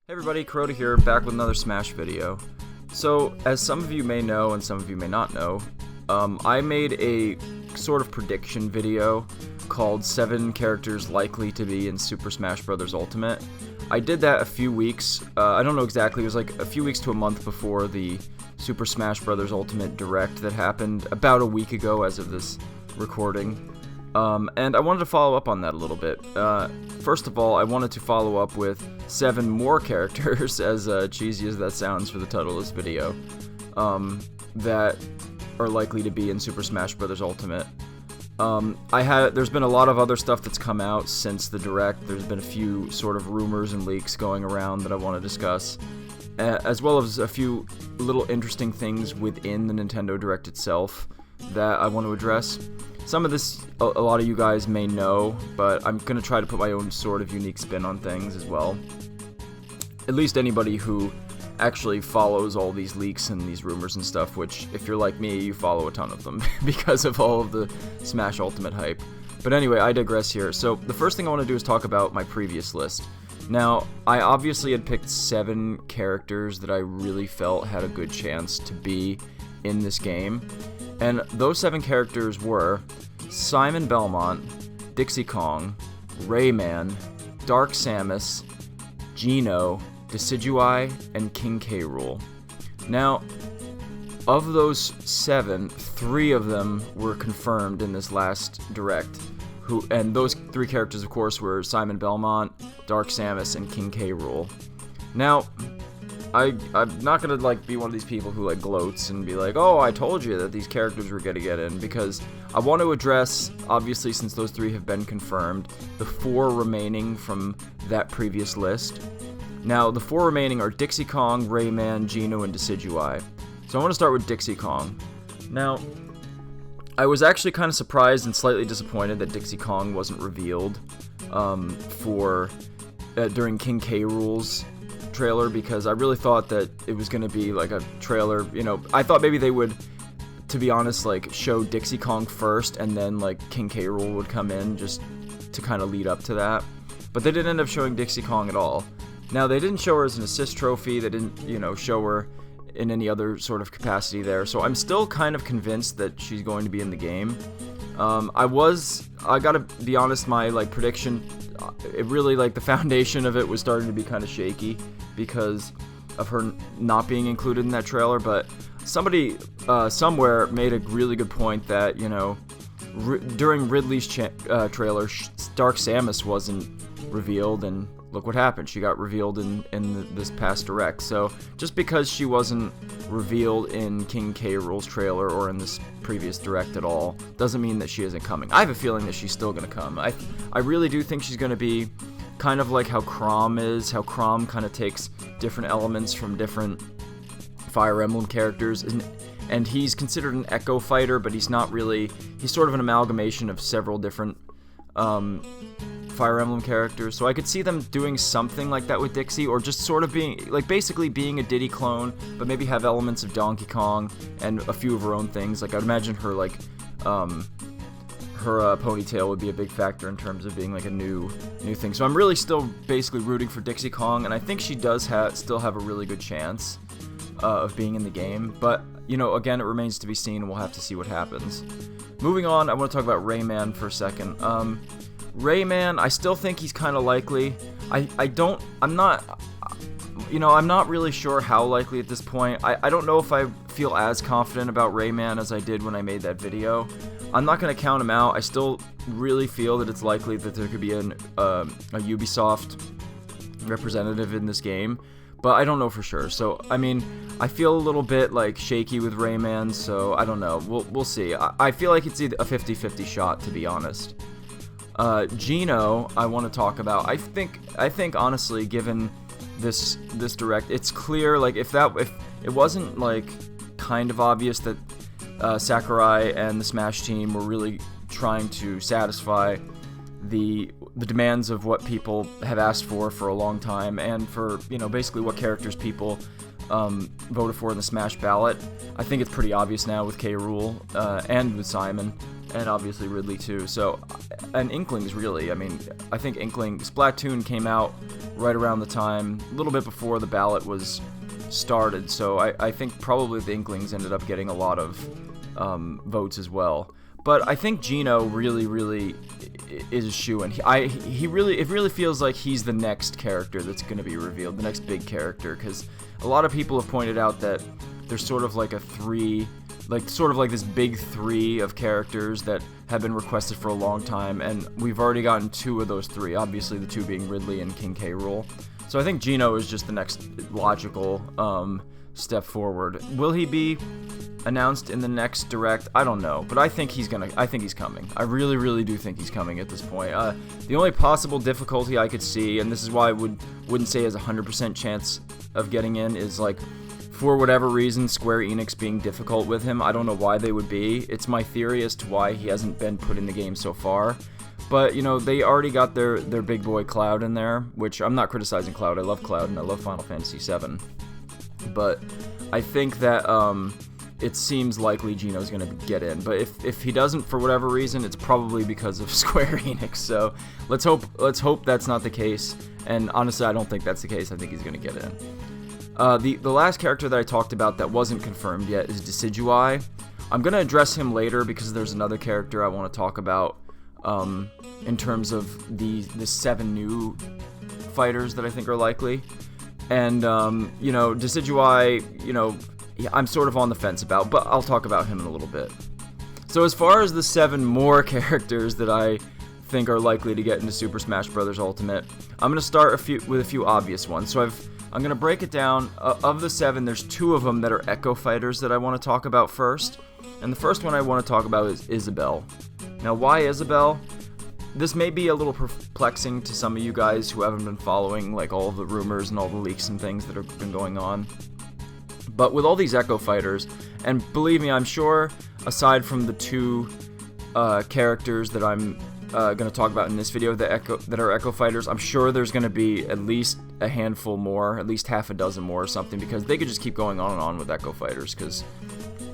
Hey everybody, Crota here, back with another Smash video. So, as some of you may know and some of you may not know, I made a sort of prediction video called 7 characters likely to be in Super Smash Bros. Ultimate. I did that a few weeks, I don't know exactly, it was like a few weeks to a month before the Super Smash Bros. Ultimate Direct that happened about a week ago as of this recording. And I wanted to follow up on that a little bit. First of all, I wanted to follow up with 7 more characters, as cheesy as that sounds for the title of this video, that are likely to be in Super Smash Bros. Ultimate. There's been a lot of other stuff that's come out since the Direct. There's been a few sort of rumors and leaks going around that I want to discuss, as well as a few little interesting things within the Nintendo Direct itself that I want to address. Some of this, a lot of you guys may know, but I'm going to try to put my own sort of unique spin on things as well. At least anybody who actually follows all these leaks and these rumors and stuff, which, if you're like me, you follow a ton of them because of all of the Smash Ultimate hype. But anyway, I digress here. So, the first thing I want to do is talk about my previous list. Now, I obviously had picked 7 characters that I really felt had a good chance to be in this game. And those 7 characters were Simon Belmont, Dixie Kong, Rayman, Dark Samus, Gino, Decidueye, and King K. Rool. Now, of those 7, 3 of them were confirmed in this last Direct. And those 3 characters, of course, were Simon Belmont, Dark Samus, and King K. Rool. Now, I'm not gonna be one of these people who gloats and be like, oh, I told you that these characters were gonna get in, because I want to address, obviously since those 3 have been confirmed, the 4 remaining from that previous list. Now, the 4 remaining are Dixie Kong, Rayman, Gino, and Decidueye. So I want to start with Dixie Kong. Now, I was actually kind of surprised and slightly disappointed that Dixie Kong wasn't revealed during King K. Rool's trailer, because I really thought that it was going to be like a trailer, I thought maybe they would, to be honest, show Dixie Kong first and then King K. Rool would come in just to kind of lead up to that. But they didn't end up showing Dixie Kong at all. Now, they didn't show her as an assist trophy, they didn't, show her in any other sort of capacity there, so I'm still kind of convinced that she's going to be in the game. I gotta be honest, my prediction, it really, the foundation of it was starting to be kind of shaky because of her not being included in that trailer, but somebody somewhere made a really good point that, during Ridley's trailer, Dark Samus wasn't revealed, and look what happened. She got revealed in this past Direct. So, just because she wasn't revealed in King K. Rool's trailer or in this previous Direct at all, doesn't mean that she isn't coming. I have a feeling that she's still going to come. I really do think she's going to be kind of like how Chrom is, how Chrom kind of takes different elements from different Fire Emblem characters, and he's considered an Echo fighter, but he's not really, he's sort of an amalgamation of several different Fire Emblem characters, so I could see them doing something like that with Dixie, or just sort of being, basically being a Diddy clone, but maybe have elements of Donkey Kong and a few of her own things. I'd imagine her, her ponytail would be a big factor in terms of being, a new thing. So I'm really still basically rooting for Dixie Kong, and I think she does still have a really good chance of being in the game, but, again, it remains to be seen, and we'll have to see what happens. Moving on, I want to talk about Rayman for a second. Rayman, I still think he's kind of likely. I'm not really sure how likely at this point. I don't know if I feel as confident about Rayman as I did when I made that video. I'm not going to count him out. I still really feel that it's likely that there could be a Ubisoft representative in this game, but I don't know for sure. So, I feel a little bit shaky with Rayman, so I don't know. We'll see. I feel like it's either a 50-50 shot, to be honest. Gino, I want to talk about. I think honestly, given this Direct, it's clear, if it wasn't kind of obvious that Sakurai and the Smash team were really trying to satisfy the demands of what people have asked for a long time, and for basically what characters people voted for in the Smash ballot. I think it's pretty obvious now with K. Rool and with Simon, and obviously Ridley too. So, and Inklings really. I mean, I think Splatoon came out right around the time, a little bit before the ballot was started. So I think probably the Inklings ended up getting a lot of votes as well. But I think Gino really is a shoo-in. It really feels like he's the next character that's going to be revealed, the next big character, because a lot of people have pointed out that there's sort of like this big three of characters that have been requested for a long time, and we've already gotten 2 of those 3, obviously the 2 being Ridley and King K. Rool. So I think Gino is just the next logical step forward. Will he be announced in the next Direct? I don't know, but I think he's coming. I really do think he's coming at this point. The only possible difficulty I could see, and this is why I wouldn't say he has a 100% chance of getting in, is like, for whatever reason, Square Enix being difficult with him. I don't know why they would be. It's my theory as to why he hasn't been put in the game so far. But, you know, they already got their big boy Cloud in there, which I'm not criticizing Cloud. I love Cloud and I love Final Fantasy VII. But I think that it seems likely Gino's going to get in. But if he doesn't for whatever reason, it's probably because of Square Enix. So let's hope that's not the case. And honestly, I don't think that's the case. I think he's going to get in. The last character that I talked about that wasn't confirmed yet is Decidueye. I'm going to address him later because there's another character I want to talk about in terms of the 7 new fighters that I think are likely. And, you know, Decidueye, you know, I'm sort of on the fence about, but I'll talk about him in a little bit. So as far as the 7 more characters that I think are likely to get into Super Smash Bros. Ultimate, I'm going to start with a few obvious ones. So I'm going to break it down. Of the 7, there's 2 of them that are Echo Fighters that I want to talk about first. And the first one I want to talk about is Isabel. Now, why Isabel? This may be a little perplexing to some of you guys who haven't been following like all of the rumors and all the leaks and things that have been going on. But with all these Echo Fighters, and believe me, I'm sure, aside from the 2 characters that I'm going to talk about in this video that are Echo Fighters, I'm sure there's going to be at least a handful more, at least half a dozen more or something, because they could just keep going on and on with Echo Fighters, because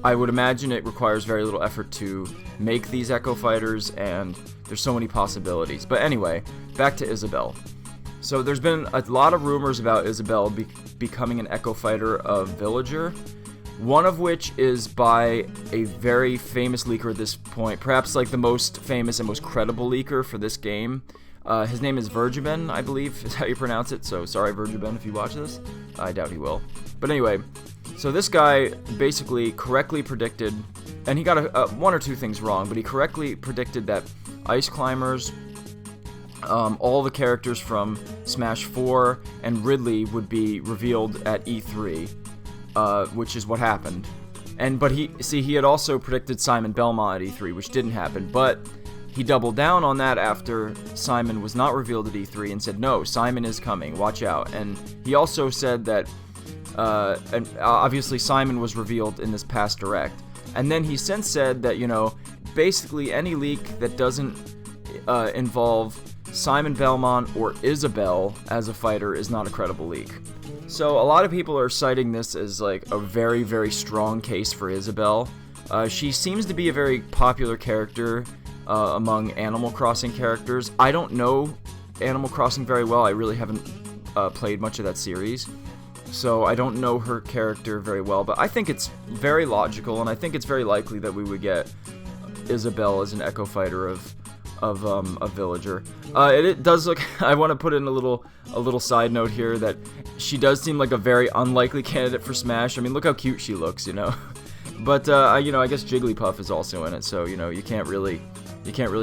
I would imagine it requires very little effort to make these Echo Fighters, and there's so many possibilities. But anyway, back to Isabel. So there's been a lot of rumors about Isabel becoming an Echo Fighter of Villager, one of which is by a very famous leaker at this point, perhaps like the most famous and most credible leaker for this game. His name is Vergiben, I believe is how you pronounce it, so sorry Vergiben if you watch this. I doubt he will. But anyway, so this guy basically correctly predicted, and he got 1 or 2 things wrong, but he correctly predicted that Ice Climbers, all the characters from Smash 4 and Ridley would be revealed at E3, which is what happened. But he had also predicted Simon Belmont at E3, which didn't happen, but he doubled down on that after Simon was not revealed at E3 and said, no, Simon is coming, watch out. And he also said that, and obviously Simon was revealed in this past Direct. And then he since said that, you know, basically any leak that doesn't involve Simon Belmont or Isabel as a fighter is not a credible leak. So a lot of people are citing this as like a very, very strong case for Isabel. She seems to be a very popular character among Animal Crossing characters. I don't know Animal Crossing very well. I really haven't played much of that series, so I don't know her character very well, but I think it's very logical, and I think it's very likely that we would get Isabel as an Echo Fighter of Villager. It does look. I want to put in a little side note here that she does seem like a very unlikely candidate for Smash. I mean, look how cute she looks, you know. But you know, I guess Jigglypuff is also in it, so you know, you can't really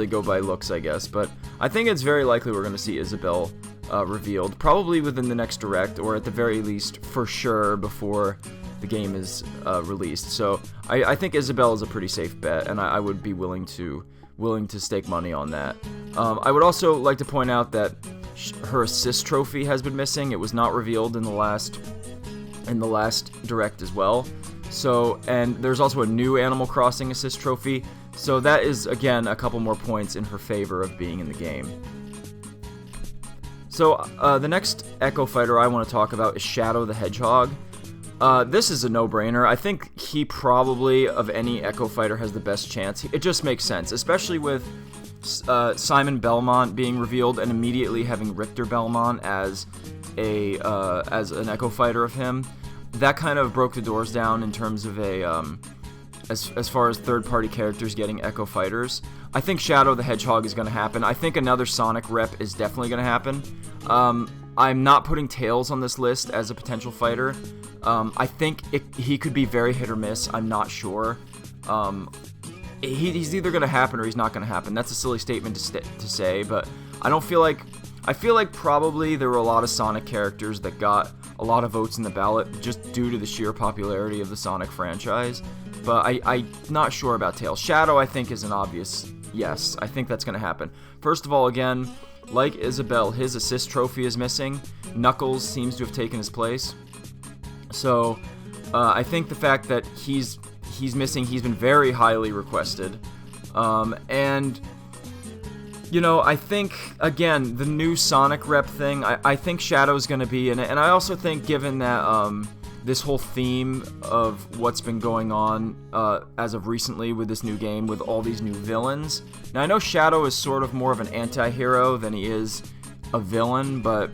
go by looks, I guess. But I think it's very likely we're going to see Isabel revealed, probably within the next Direct, or at the very least, for sure, before the game is released. So I think Isabel is a pretty safe bet, and I would be willing to stake money on that. I would also like to point out that her assist trophy has been missing. It was not revealed in the last Direct as well. So, and there's also a new Animal Crossing assist trophy. So that is, again, a couple more points in her favor of being in the game. So the next Echo Fighter I want to talk about is Shadow the Hedgehog. This is a no-brainer. I think he probably, of any Echo Fighter, has the best chance. It just makes sense, especially with Simon Belmont being revealed and immediately having Richter Belmont as an Echo Fighter of him. That kind of broke the doors down in terms of as far as third-party characters getting Echo Fighters. I think Shadow the Hedgehog is going to happen. I think another Sonic rep is definitely going to happen. I'm not putting Tails on this list as a potential fighter. I think he could be very hit or miss. I'm not sure. He's either going to happen or he's not going to happen. That's a silly statement to say, but I feel like probably there were a lot of Sonic characters that got a lot of votes in the ballot just due to the sheer popularity of the Sonic franchise. But I'm not sure about Tails. Shadow, I think, is an obvious yes. I think that's going to happen. First of all, again, like Isabel, his assist trophy is missing. Knuckles seems to have taken his place. So I think the fact that he's missing, he's been very highly requested. And, you know, I think, again, the new Sonic rep thing, I think Shadow's going to be in it. And I also think, given that this whole theme of what's been going on as of recently with this new game, with all these new villains. Now, I know Shadow is sort of more of an anti-hero than he is a villain, but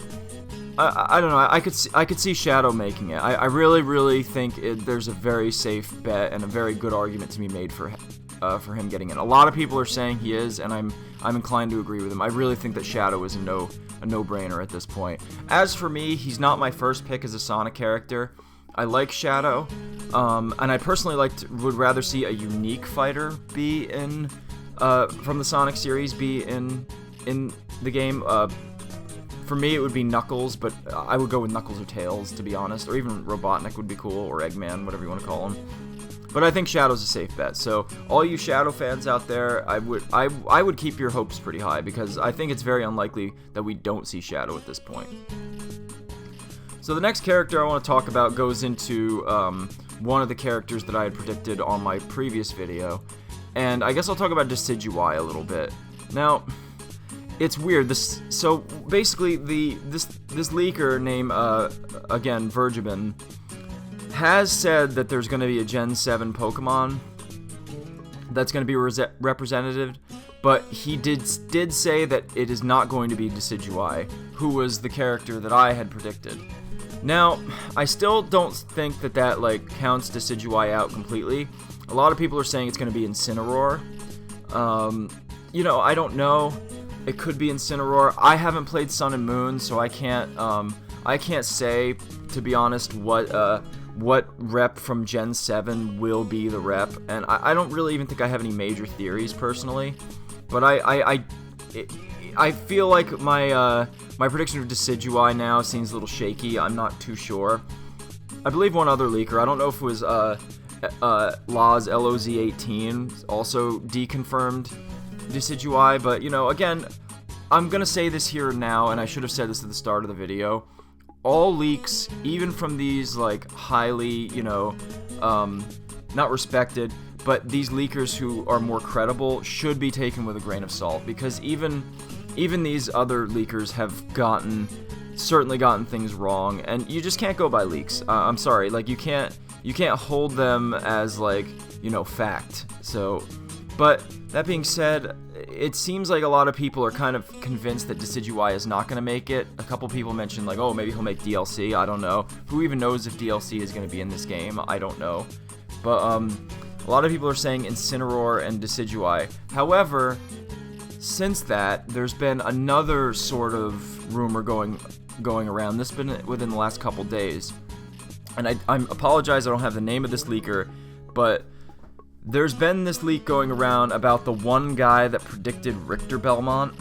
I don't know. I could see Shadow making it. I really, really think there's a very safe bet and a very good argument to be made for him getting in. A lot of people are saying he is, and I'm inclined to agree with him. I really think that Shadow is a no-brainer at this point. As for me, he's not my first pick as a Sonic character. I like Shadow, and I personally would rather see a unique fighter be in from the Sonic series be in the game. For me, it would be Knuckles, but I would go with Knuckles or Tails, to be honest, or even Robotnik would be cool, or Eggman, whatever you want to call him. But I think Shadow's a safe bet. So all you Shadow fans out there, I would keep your hopes pretty high, because I think it's very unlikely that we don't see Shadow at this point. So the next character I want to talk about goes into one of the characters that I had predicted on my previous video, and I guess I'll talk about Decidueye a little bit. Now, it's weird. So basically, this leaker named again Vergibin has said that there's going to be a Gen 7 Pokemon that's going to be representative, but he did say that it is not going to be Decidueye, who was the character that I had predicted. Now, I still don't think that like counts Decidueye out completely. A lot of people are saying it's going to be Incineroar. You know, I don't know. It could be Incineroar. I haven't played Sun and Moon, so I can't say, to be honest, what rep from Gen 7 will be the rep, and I don't really even think I have any major theories personally, but I feel like my prediction of Decidueye now seems a little shaky. I'm not too sure. I believe one other leaker, I don't know if it was Loz LOZ18, also deconfirmed Decidueye, but, you know, again, I'm gonna say this here now, and I should have said this at the start of the video. All leaks, even from these, like, highly, you know, not respected, but these leakers who are more credible should be taken with a grain of salt, because even these other leakers have certainly gotten things wrong, and you just can't go by leaks. I'm sorry, like, you can't hold them as, like, you know, fact. So, but that being said, it seems like a lot of people are kind of convinced that Decidueye is not going to make it. A couple people mentioned, like, oh, maybe he'll make DLC. I don't know. Who even knows if DLC is going to be in this game? I don't know. But a lot of people are saying Incineroar and Decidueye. However, since that, there's been another sort of rumor going around. This has been within the last couple days. And I apologize, I don't have the name of this leaker, but there's been this leak going around about the one guy that predicted Richter Belmont,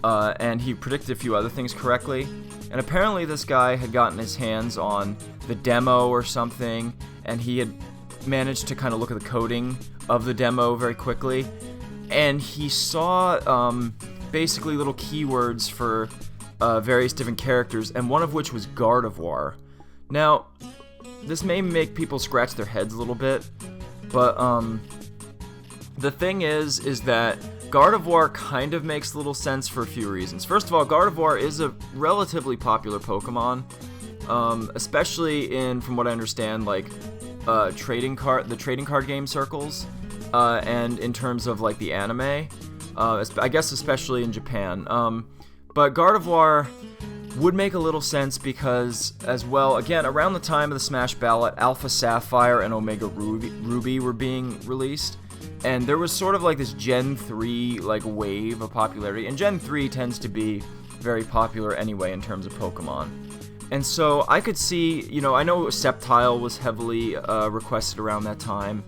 and he predicted a few other things correctly. And apparently this guy had gotten his hands on the demo or something, and he had managed to kind of look at the coding of the demo very quickly. And he saw basically little keywords for various different characters, and one of which was Gardevoir. Now, this may make people scratch their heads a little bit, but the thing is that Gardevoir kind of makes little sense for a few reasons. First of all, Gardevoir is a relatively popular Pokemon, especially from what I understand, like the trading card game circles, and in terms of like the anime, I guess especially in Japan. But Gardevoir would make a little sense because, as well, again, around the time of the Smash Ballot, Alpha Sapphire and Omega Ruby were being released, and there was sort of like this Gen 3 like wave of popularity, and Gen 3 tends to be very popular anyway in terms of Pokemon. And so I could see, I know Sceptile was heavily requested around that time,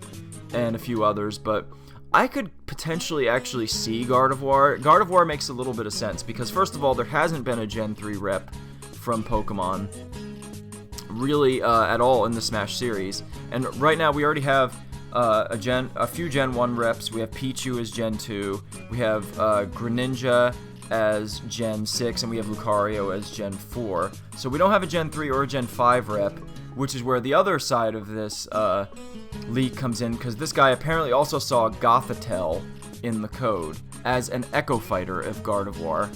and a few others, but I could potentially actually see Gardevoir. Gardevoir makes a little bit of sense, because first of all, there hasn't been a Gen 3 rep from Pokemon, really, at all in the Smash series. And right now, we already have a few Gen 1 reps. We have Pichu as Gen 2, we have Greninja as Gen 6, and we have Lucario as Gen 4. So we don't have a Gen 3 or a Gen 5 rep, which is where the other side of this leak comes in, because this guy apparently also saw Gothitelle in the code as an Echo Fighter of Gardevoir.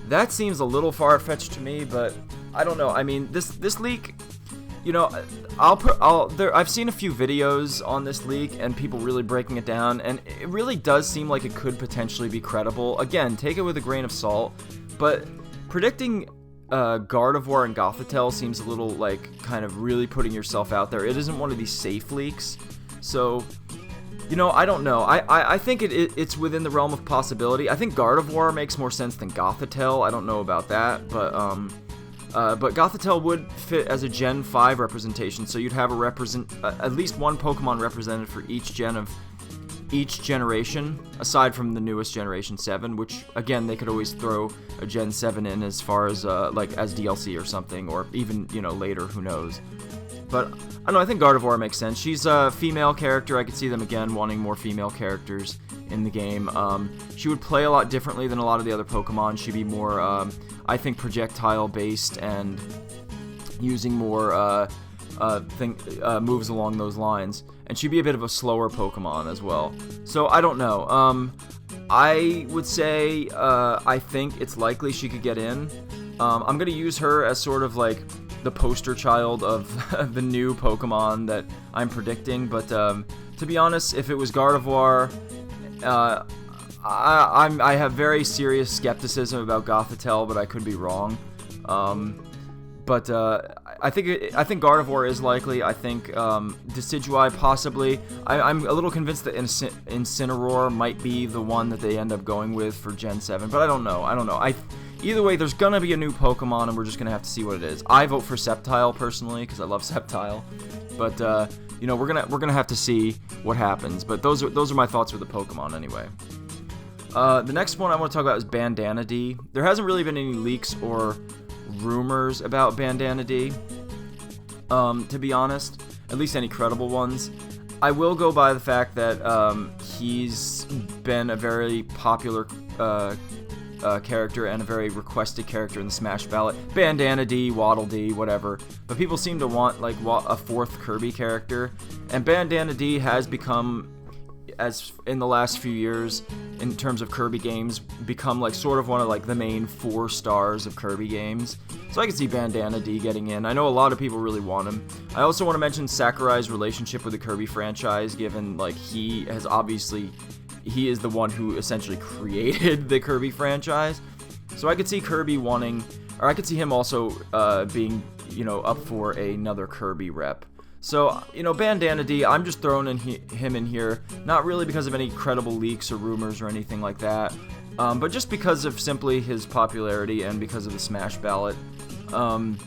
That seems a little far-fetched to me, but I don't know. I mean, this leak, I've seen a few videos on this leak and people really breaking it down, and it really does seem like it could potentially be credible. Again, take it with a grain of salt, but predicting Gardevoir and Gothitelle seems a little like kind of really putting yourself out there. It isn't one of these safe leaks, so I don't know. I think it's within the realm of possibility. I think Gardevoir makes more sense than Gothitelle. I don't know about that, but Gothitelle would fit as a Gen 5 representation, so you'd have at least one Pokemon represented for each gen of each generation, aside from the newest Generation 7, which, again, they could always throw a Gen 7 in as far as, as DLC or something, or even, later, who knows. But, I don't know, I think Gardevoir makes sense. She's a female character. I could see them, again, wanting more female characters in the game. She would play a lot differently than a lot of the other Pokemon. She'd be more, I think, projectile-based and using more, moves along those lines. And she'd be a bit of a slower Pokemon as well. So, I don't know. I would say, I think it's likely she could get in. I'm going to use her as sort of like the poster child of the new Pokemon that I'm predicting. But to be honest, if it was Gardevoir, I have very serious skepticism about Gothitelle, but I could be wrong. But I think Gardevoir is likely. I think Decidueye possibly. I'm a little convinced that Incineroar might be the one that they end up going with for Gen 7, but I don't know. Either way, there's gonna be a new Pokemon, and we're just gonna have to see what it is. I vote for Sceptile personally because I love Sceptile, but we're gonna have to see what happens. But those are my thoughts with the Pokemon anyway. The next one I want to talk about is Bandana Dee. There hasn't really been any leaks or rumors about Bandana Dee, to be honest, at least any credible ones. I will go by the fact that he's been a very popular character and a very requested character in the Smash Ballot. Bandana Dee, Waddle Dee, whatever. But people seem to want like a fourth Kirby character, and Bandana Dee has become, as in the last few years, in terms of Kirby games, become like sort of one of like the main 4 stars of Kirby games. So I can see Bandana Dee getting in. I know a lot of people really want him. I also want to mention Sakurai's relationship with the Kirby franchise, given like he is the one who essentially created the Kirby franchise. So I could see Kirby wanting, or I could see him also being, up for another Kirby rep. So, Bandana Dee, I'm just throwing him in here, not really because of any credible leaks or rumors or anything like that, but just because of simply his popularity and because of the Smash Ballot. I'm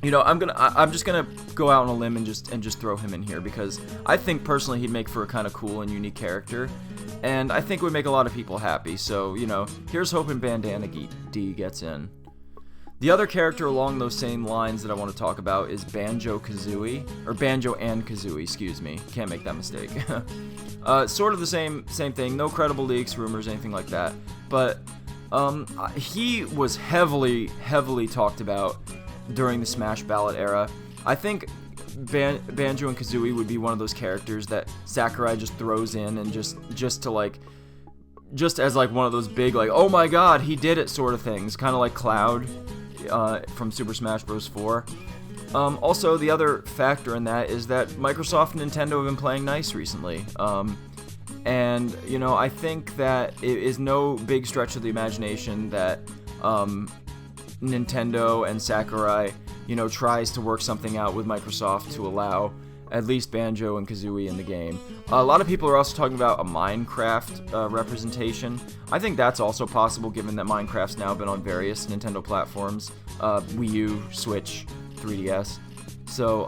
just gonna go out on a limb and just throw him in here because I think personally he'd make for a kind of cool and unique character, and I think it would make a lot of people happy. So, here's hoping Bandana Dee gets in. The other character along those same lines that I want to talk about is Banjo Kazooie, or Banjo and Kazooie, excuse me. Can't make that mistake. Sort of the same thing. No credible leaks, rumors, anything like that. But he was heavily talked about during the Smash Ballot era. I think Banjo and Kazooie would be one of those characters that Sakurai just throws in and just as like one of those big like, oh my god, he did it sort of things, kind of like Cloud from Super Smash Bros. 4. Also, the other factor in that is that Microsoft and Nintendo have been playing nice recently. And, you know, I think that it is no big stretch of the imagination that Nintendo and Sakurai, you know, tries to work something out with Microsoft to allow at least Banjo and Kazooie in the game. A lot of people are also talking about a Minecraft representation. I think that's also possible given that Minecraft's now been on various Nintendo platforms, Wii U, Switch, 3DS. So,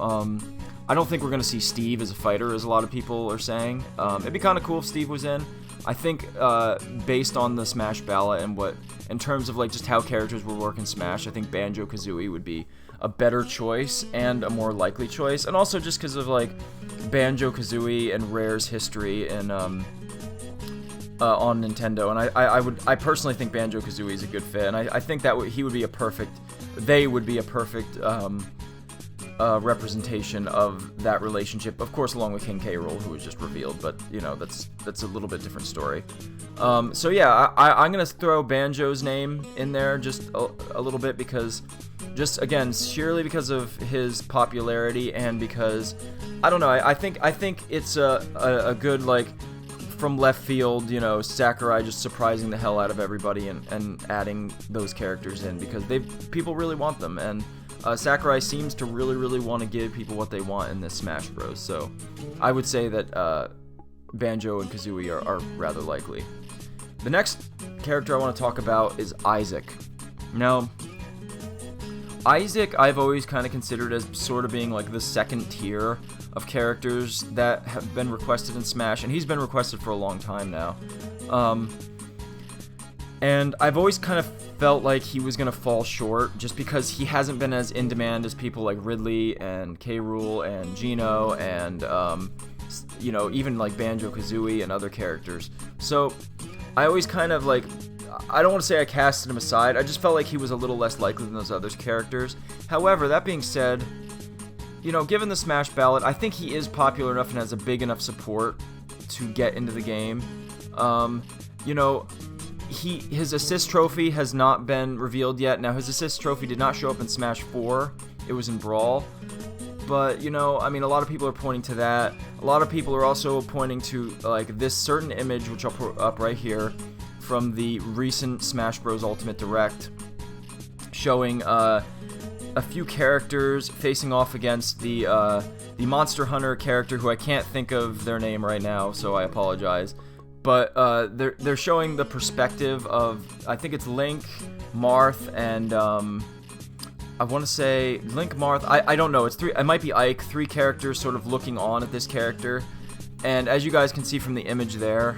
I don't think we're going to see Steve as a fighter, as a lot of people are saying. It'd be kind of cool if Steve was in. I think, based on the Smash ballot and in terms of like just how characters will work in Smash, I think Banjo Kazooie would be a better choice and a more likely choice, and also just because of like Banjo Kazooie and Rare's history in on Nintendo, and I personally think Banjo Kazooie is a good fit, and I think that they would be a perfect representation of that relationship, of course, along with King K. Rool, who was just revealed, but, you know, that's a little bit different story. So yeah, I'm gonna throw Banjo's name in there just a little bit, because, just, again, sheerly because of his popularity, and because, I don't know, I think it's a good, like, from left field, you know, Sakurai just surprising the hell out of everybody and adding those characters in, because people really want them, and Sakurai seems to really want to give people what they want in this Smash Bros. So I would say that Banjo and Kazooie are rather likely. The next character I want to talk about is Isaac. Now, Isaac I've always kind of considered as sort of being like the second tier of characters that have been requested in Smash, and he's been requested for a long time now. And I've always kind of felt like he was going to fall short, just because he hasn't been as in demand as people like Ridley and K. Rool and Gino and, you know, even like Banjo Kazooie and other characters. So I always kind of like, I don't want to say I casted him aside, I just felt like he was a little less likely than those other characters. However, that being said, you know, given the Smash ballot, I think he is popular enough and has a big enough support to get into the game. You know, his assist trophy has not been revealed yet. Now, his assist trophy did not show up in Smash 4. It was in Brawl. But, you know, I mean, a lot of people are pointing to that. A lot of people are also pointing to, like, this certain image, which I'll put up right here, from the recent Smash Bros. Ultimate Direct, showing a few characters facing off against the Monster Hunter character, who I can't think of their name right now, so I apologize. But they're showing the perspective of, I think it's Link, Marth, and I want to say Link, Marth. I don't know. It might be Ike. 3 characters sort of looking on at this character, and as you guys can see from the image there,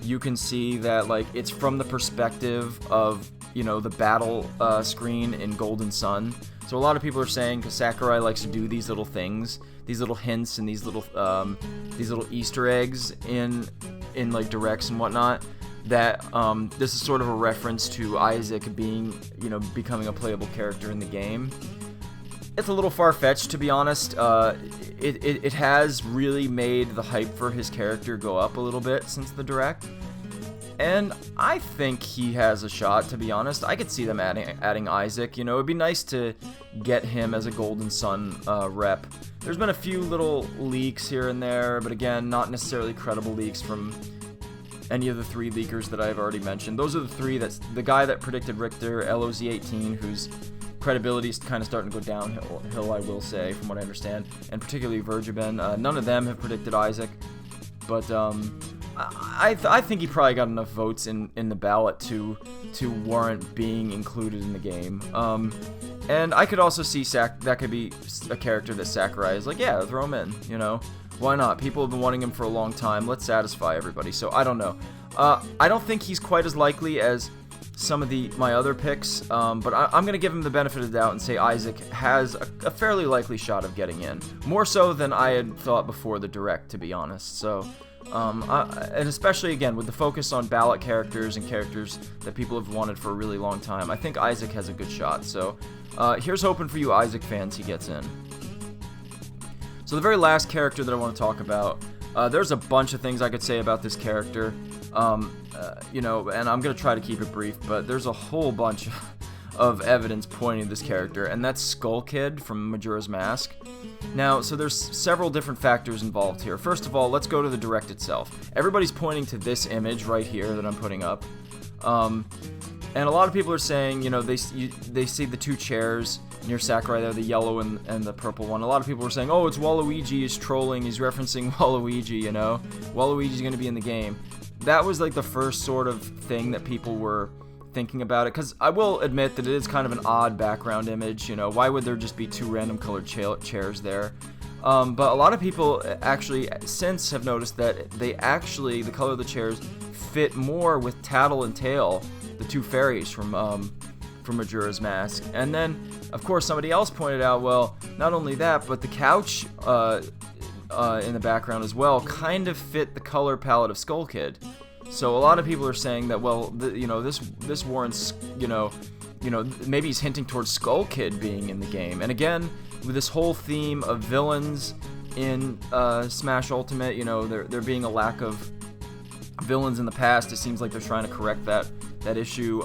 you can see that like it's from the perspective of, you know, the battle screen in Golden Sun. So a lot of people are saying, because Sakurai likes to do these little things, these little hints and these little Easter eggs in like directs and whatnot, that this is sort of a reference to Isaac being, you know, becoming a playable character in the game. It's a little far-fetched, to be honest. It has really made the hype for his character go up a little bit since the direct, and I think he has a shot, to be honest. I could see them adding Isaac. You know, it'd be nice to get him as a Golden Sun rep. There's been a few little leaks here and there, but again, not necessarily credible leaks from any of the 3 leakers that I've already mentioned. Those are the 3. That's the guy that predicted Richter, LOZ18, whose credibility is kind of starting to go downhill, I will say, from what I understand, and particularly Vergiben. None of them have predicted Isaac, but I think he probably got enough votes in the ballot to warrant being included in the game. And I could also see that could be a character that Sakurai is like, yeah, throw him in, you know? Why not? People have been wanting him for a long time. Let's satisfy everybody. So I don't know. I don't think he's quite as likely as some of my other picks, but I'm going to give him the benefit of the doubt and say Isaac has a fairly likely shot of getting in. More so than I had thought before the direct, to be honest. So, and especially, again, with the focus on ballot characters and characters that people have wanted for a really long time, I think Isaac has a good shot. So, here's hoping for you Isaac fans he gets in. So the very last character that I want to talk about, there's a bunch of things I could say about this character, you know, and I'm going to try to keep it brief, but there's a whole bunch of evidence pointing to this character, and that's Skull Kid from Majora's Mask. Now, so there's several different factors involved here. First of all, let's go to the direct itself. Everybody's pointing to this image right here that I'm putting up. And a lot of people are saying, you know, they see the two chairs near Sakurai there, the yellow and the purple one. A lot of people are saying, oh, it's Waluigi, he's trolling, he's referencing Waluigi, you know? Waluigi's going to be in the game. That was like the first sort of thing that people were thinking about it, because I will admit that it is kind of an odd background image, you know? Why would there just be two random colored chairs there? But a lot of people actually since have noticed that the color of the chairs fit more with Tattle and Tail, the two fairies from Majora's Mask. And then, of course, somebody else pointed out, well, not only that, but the couch in the background as well kind of fit the color palette of Skull Kid. So a lot of people are saying that, well, this warrants, maybe he's hinting towards Skull Kid being in the game. And again, with this whole theme of villains in Smash Ultimate, you know, there being a lack of villains in the past, it seems like they're trying to correct that issue.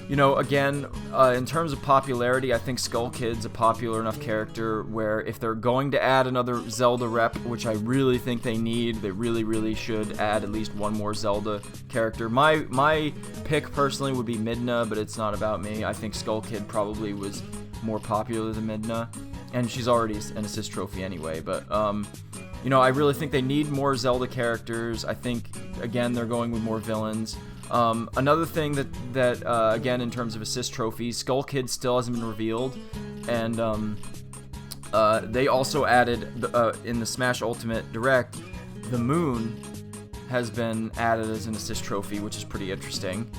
Again, in terms of popularity, I think Skull Kid's a popular enough character where if they're going to add another Zelda rep, which I really think they need, they really, really should add at least one more Zelda character. My pick personally would be Midna, but it's not about me. I think Skull Kid probably was more popular than Midna, and she's already an assist trophy anyway, but I really think they need more Zelda characters. I think, again, they're going with more villains. Another thing that again, in terms of assist trophies, Skull Kid still hasn't been revealed, and they also added, in the Smash Ultimate Direct, the Moon has been added as an assist trophy, which is pretty interesting.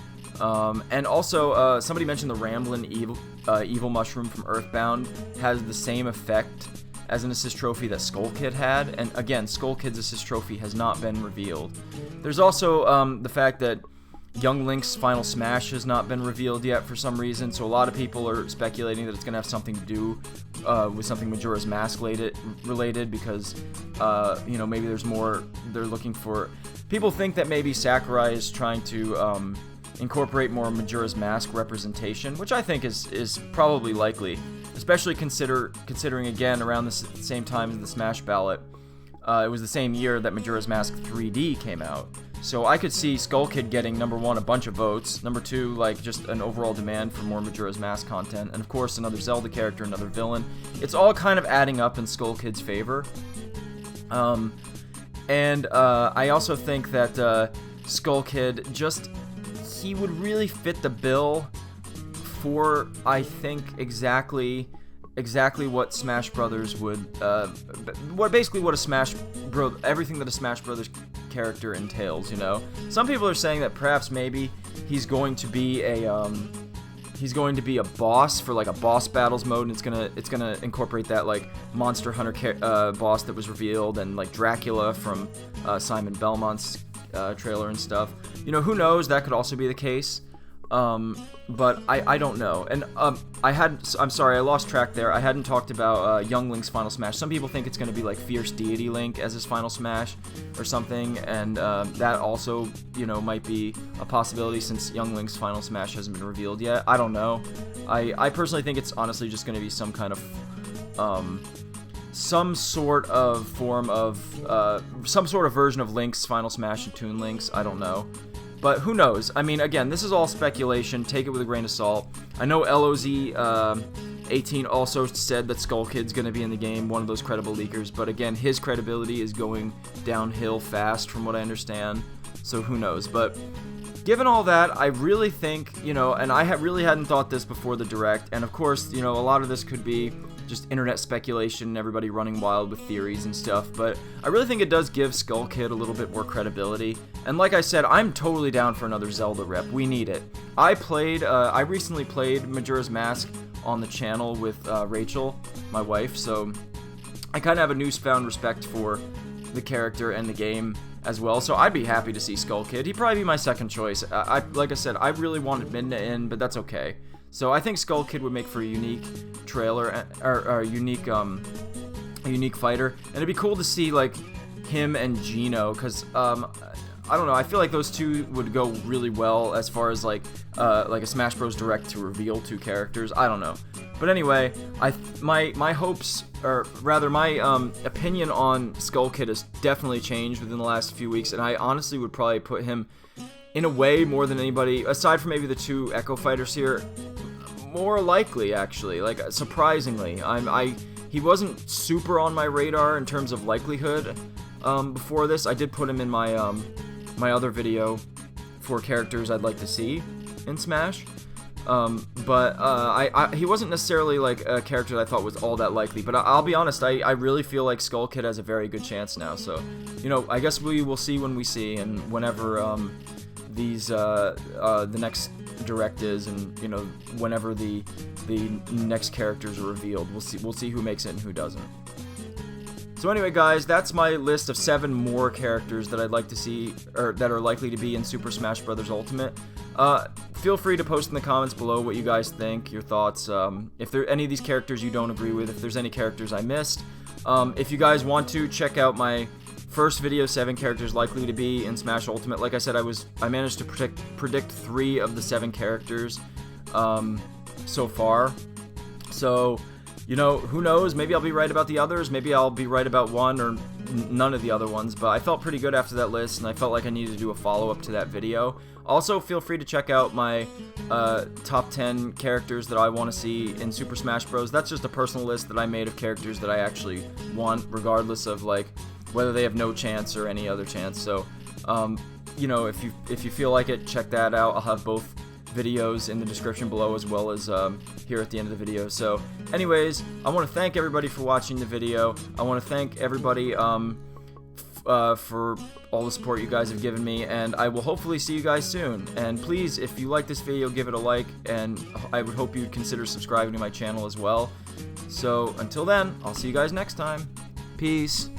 And also, somebody mentioned the Ramblin' Evil Mushroom from Earthbound has the same effect as an assist trophy that Skull Kid had, and again, Skull Kid's assist trophy has not been revealed. There's also the fact that Young Link's Final Smash has not been revealed yet for some reason, so a lot of people are speculating that it's going to have something to do with something Majora's Mask related, because, maybe there's more they're looking for. People think that maybe Sakurai is trying to incorporate more Majora's Mask representation, which I think is probably likely, especially considering, again, around the same time as the Smash Ballot, it was the same year that Majora's Mask 3D came out. So I could see Skull Kid getting, number one, a bunch of votes, number two, like, just an overall demand for more Majora's Mask content, and of course another Zelda character, another villain. It's all kind of adding up in Skull Kid's favor. I also think that Skull Kid he would really fit the bill for, I think, exactly what Smash Brothers would, everything that a Smash Brothers character entails, you know. Some people are saying that perhaps maybe he's going to be a boss for like a boss battles mode, and it's gonna incorporate that like Monster Hunter boss that was revealed, and like Dracula from Simon Belmont's trailer and stuff. You know, who knows? That could also be the case. But I don't know. And I'm sorry, I lost track there. I hadn't talked about Young Link's Final Smash. Some people think it's going to be like Fierce Deity Link as his Final Smash or something, and that also, might be a possibility since Young Link's Final Smash hasn't been revealed yet. I don't know. I personally think it's honestly just going to be some kind of some sort of version of Link's Final Smash and Toon Link's. I don't know. But who knows? I mean, again, this is all speculation. Take it with a grain of salt. I know LOZ18 also said that Skull Kid's going to be in the game, one of those credible leakers. But again, his credibility is going downhill fast from what I understand. So who knows? But given all that, I really think, and I really hadn't thought this before the Direct. And of course, a lot of this could be just internet speculation, everybody running wild with theories and stuff, but I really think it does give Skull Kid a little bit more credibility. And like I said, I'm totally down for another Zelda rep. We need it. I recently played Majora's Mask on the channel with Rachel, my wife, so I kind of have a newfound respect for the character and the game as well, so I'd be happy to see Skull Kid. He'd probably be my second choice. Like I said, I really wanted Midna in, but that's okay. So I think Skull Kid would make for a unique trailer, or a unique fighter, and it'd be cool to see like him and Gino, because I don't know, I feel like those two would go really well as far as like like a Smash Bros. Direct to reveal 2 characters. I don't know. But anyway, my hopes, or rather my opinion on Skull Kid has definitely changed within the last few weeks, and I honestly would probably put him, in a way, more than anybody, aside from maybe the 2 Echo Fighters here, more likely, actually. Like, surprisingly. He wasn't super on my radar in terms of likelihood before this. I did put him in my, my other video for characters I'd like to see in Smash. But he wasn't necessarily like a character that I thought was all that likely, but I'll be honest, I really feel like Skull Kid has a very good chance now, so, you know, I guess we will see when we see, and whenever, the next direct is, and, you know, whenever the next characters are revealed, we'll see who makes it and who doesn't. So anyway, guys, that's my list of 7 more characters that I'd like to see, or that are likely to be in Super Smash Bros. Ultimate. Feel free to post in the comments below what you guys think, your thoughts, if there are any of these characters you don't agree with, if there's any characters I missed. If you guys want to, check out my first video, 7 characters likely to be in Smash Ultimate. Like I said, I managed to predict 3 of the 7 characters so far. So, you know, who knows, maybe I'll be right about the others, maybe I'll be right about one or none of the other ones, but I felt pretty good after that list, and I felt like I needed to do a follow-up to that video. Also, feel free to check out my top 10 characters that I want to see in Super Smash Bros. That's just a personal list that I made of characters that I actually want, regardless of, like, whether they have no chance or any other chance. So, you know, if you feel like it, check that out. I'll have both videos in the description below, as well as here at the end of the video. So anyways, I want to thank everybody for watching the video. I want to thank everybody for all the support you guys have given me, and I will hopefully see you guys soon. And please, if you like this video, give it a like, and I would hope you'd consider subscribing to my channel as well. So until then, I'll see you guys next time. Peace.